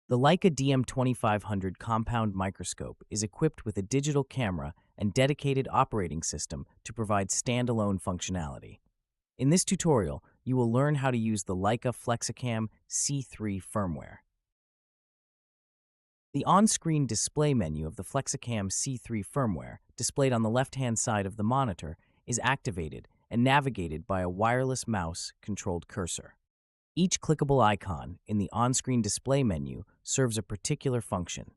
The Leica DM2500 compound microscope is equipped with a digital camera and dedicated operating system to provide standalone functionality. In this tutorial, you will learn how to use the Leica FlexaCam C3 firmware. The on-screen display menu of the FlexaCam C3 firmware, displayed on the left-hand side of the monitor, is activated and navigated by a wireless mouse-controlled cursor. Each clickable icon in the on-screen display menu serves a particular function.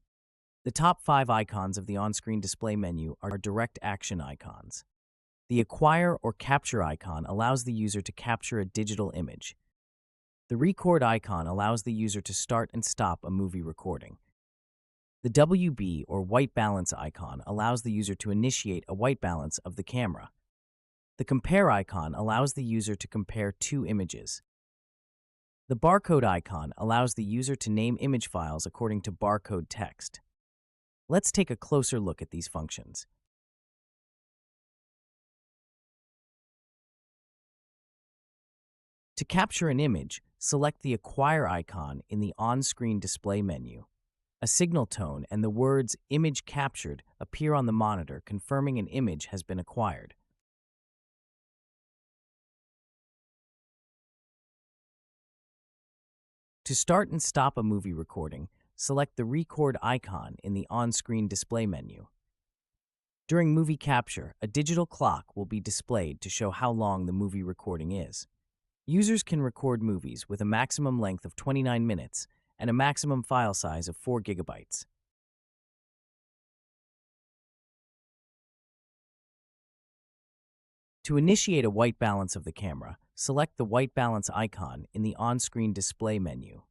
The top 5 icons of the on-screen display menu are direct action icons. The acquire or capture icon allows the user to capture a digital image. The record icon allows the user to start and stop a movie recording. The WB or white balance icon allows the user to initiate a white balance of the camera. The compare icon allows the user to compare two images. The barcode icon allows the user to name image files according to barcode text. Let's take a closer look at these functions. To capture an image, select the Acquire icon in the on-screen display menu. A signal tone and the words "Image Captured" appear on the monitor, confirming an image has been acquired. To start and stop a movie recording, select the Record icon in the on-screen display menu. During movie capture, a digital clock will be displayed to show how long the movie recording is. Users can record movies with a maximum length of 29 minutes and a maximum file size of 4 gigabytes. To initiate a white balance of the camera, select the white balance icon in the on-screen display menu.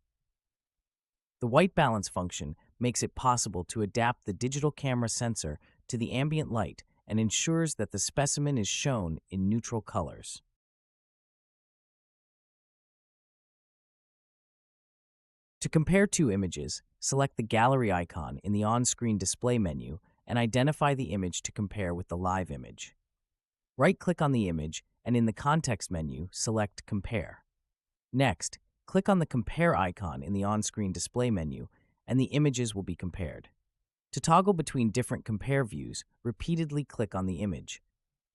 The white balance function makes it possible to adapt the digital camera sensor to the ambient light and ensures that the specimen is shown in neutral colors. To compare two images, select the gallery icon in the on-screen display menu and identify the image to compare with the live image. Right-click on the image and in the context menu, select Compare. Next, click on the Compare icon in the on-screen display menu and the images will be compared. To toggle between different compare views, repeatedly click on the image.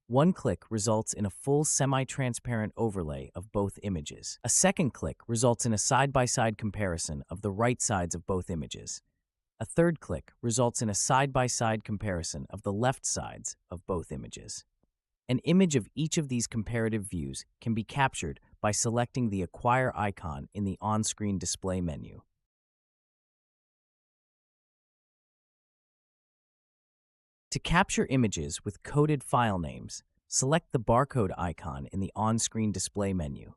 One click results in a full semi-transparent overlay of both images. A second click results in a side-by-side comparison of the right sides of both images. A third click results in a side-by-side comparison of the left sides of both images. An image of each of these comparative views can be captured by selecting the Acquire icon in the on-screen display menu. To capture images with coded file names, select the barcode icon in the on-screen display menu.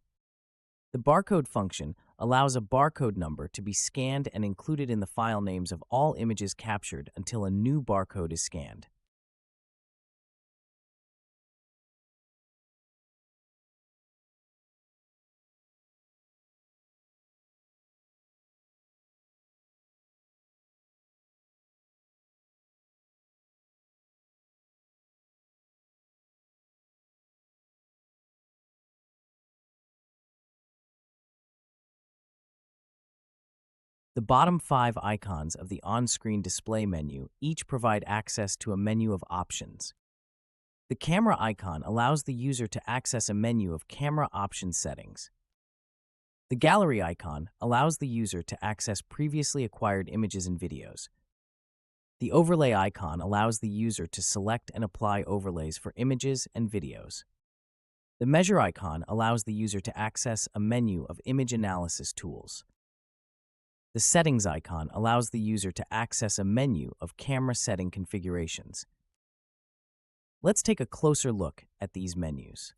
The barcode function allows a barcode number to be scanned and included in the file names of all images captured until a new barcode is scanned. The bottom 5 icons of the on-screen display menu each provide access to a menu of options. The camera icon allows the user to access a menu of camera option settings. The gallery icon allows the user to access previously acquired images and videos. The overlay icon allows the user to select and apply overlays for images and videos. The measure icon allows the user to access a menu of image analysis tools. The settings icon allows the user to access a menu of camera setting configurations. Let's take a closer look at these menus.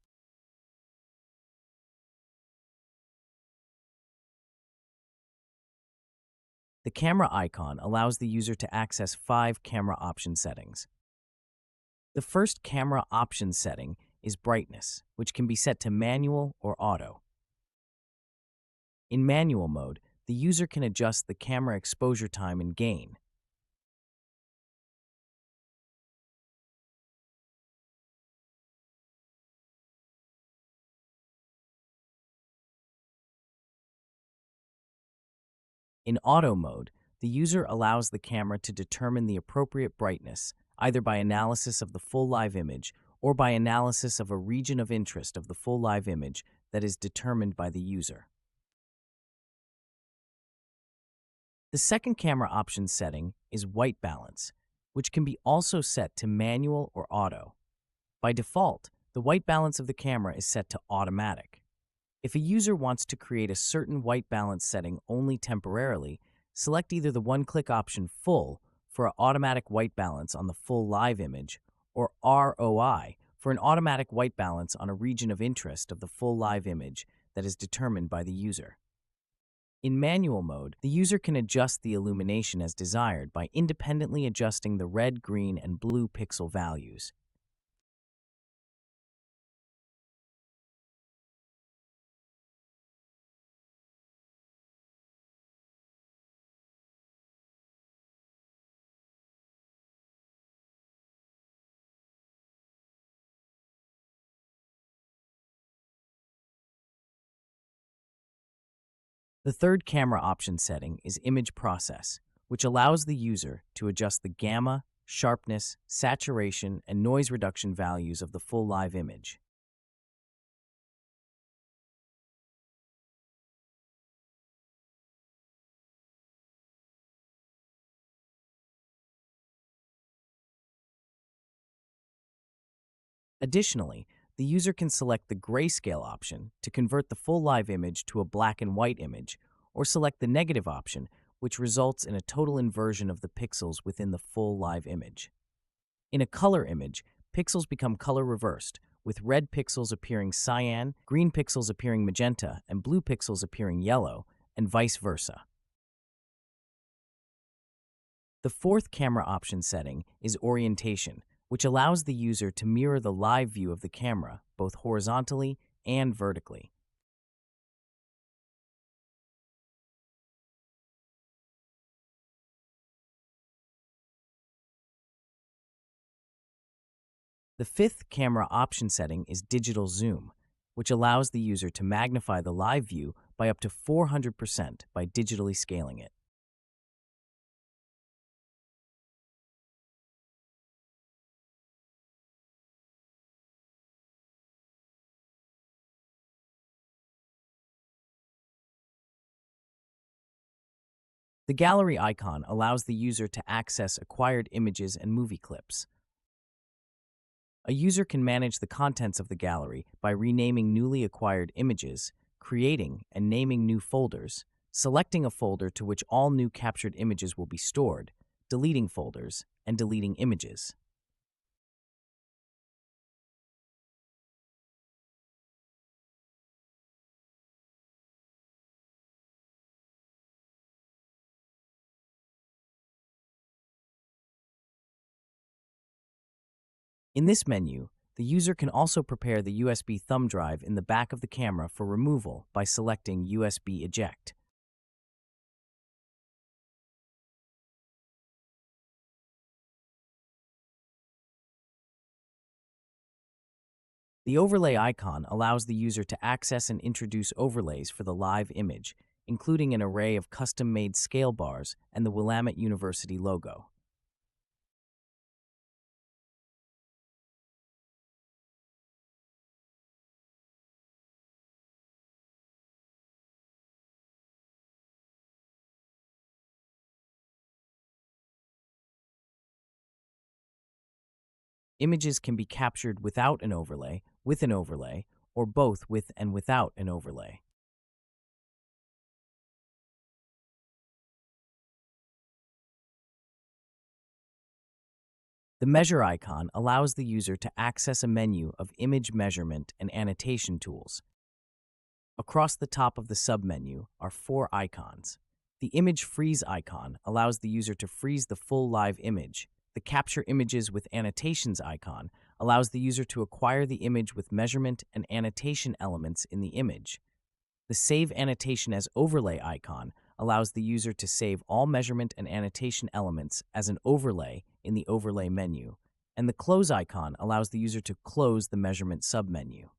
The camera icon allows the user to access 5 camera option settings. The first camera option setting is brightness, which can be set to manual or auto. In manual mode, the user can adjust the camera exposure time and gain. In auto mode, the user allows the camera to determine the appropriate brightness, either by analysis of the full live image or by analysis of a region of interest of the full live image that is determined by the user. The second camera option setting is white balance, which can be also set to manual or auto. By default, the white balance of the camera is set to automatic. If a user wants to create a certain white balance setting only temporarily, select either the one-click option Full for an automatic white balance on the full live image, or ROI for an automatic white balance on a region of interest of the full live image that is determined by the user. In manual mode, the user can adjust the illumination as desired by independently adjusting the red, green, and blue pixel values. The third camera option setting is image process, which allows the user to adjust the gamma, sharpness, saturation, and noise reduction values of the full live image. Additionally, the user can select the grayscale option to convert the full live image to a black and white image, or select the negative option, which results in a total inversion of the pixels within the full live image. In a color image, pixels become color reversed, with red pixels appearing cyan, green pixels appearing magenta, and blue pixels appearing yellow, and vice versa. The fourth camera option setting is orientation, which allows the user to mirror the live view of the camera, both horizontally and vertically. The fifth camera option setting is digital zoom, which allows the user to magnify the live view by up to 400% by digitally scaling it. The gallery icon allows the user to access acquired images and movie clips. A user can manage the contents of the gallery by renaming newly acquired images, creating and naming new folders, selecting a folder to which all new captured images will be stored, deleting folders, and deleting images. In this menu, the user can also prepare the USB thumb drive in the back of the camera for removal by selecting USB eject. The overlay icon allows the user to access and introduce overlays for the live image, including an array of custom-made scale bars and the Willamette University logo. Images can be captured without an overlay, with an overlay, or both with and without an overlay. The measure icon allows the user to access a menu of image measurement and annotation tools. Across the top of the submenu are 4 icons. The image freeze icon allows the user to freeze the full live image. The capture images with annotations icon allows the user to acquire the image with measurement and annotation elements in the image. The save annotation as overlay icon allows the user to save all measurement and annotation elements as an overlay in the overlay menu. And the close icon allows the user to close the measurement submenu.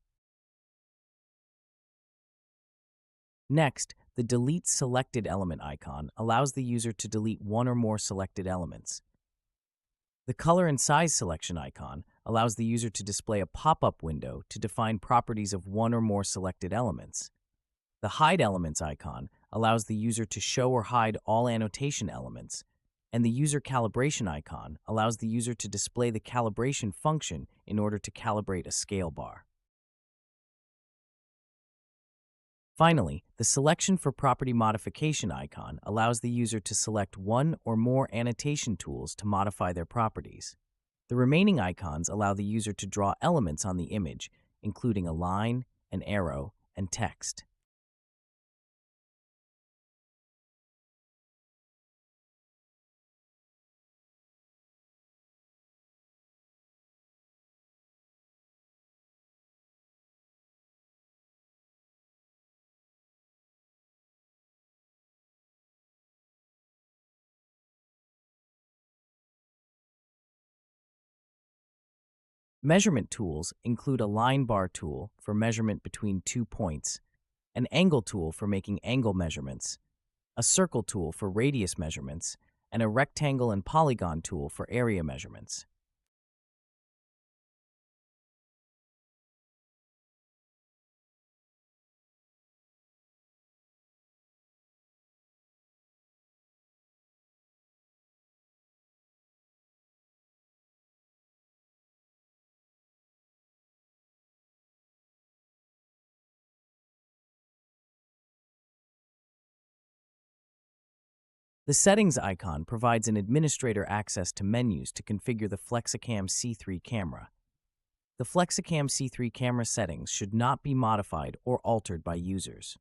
Next, The Delete Selected Element icon allows the user to delete one or more selected elements. The Color and Size Selection icon allows the user to display a pop-up window to define properties of one or more selected elements. The Hide Elements icon allows the user to show or hide all annotation elements, and the User Calibration icon allows the user to display the calibration function in order to calibrate a scale bar. Finally, the Selection for Property Modification icon allows the user to select one or more annotation tools to modify their properties. The remaining icons allow the user to draw elements on the image, including a line, an arrow, and text. Measurement tools include a line bar tool for measurement between 2 points, an angle tool for making angle measurements, a circle tool for radius measurements, and a rectangle and polygon tool for area measurements. The Settings icon provides an administrator access to menus to configure the FlexaCam C3 camera. The FlexaCam C3 camera settings should not be modified or altered by users.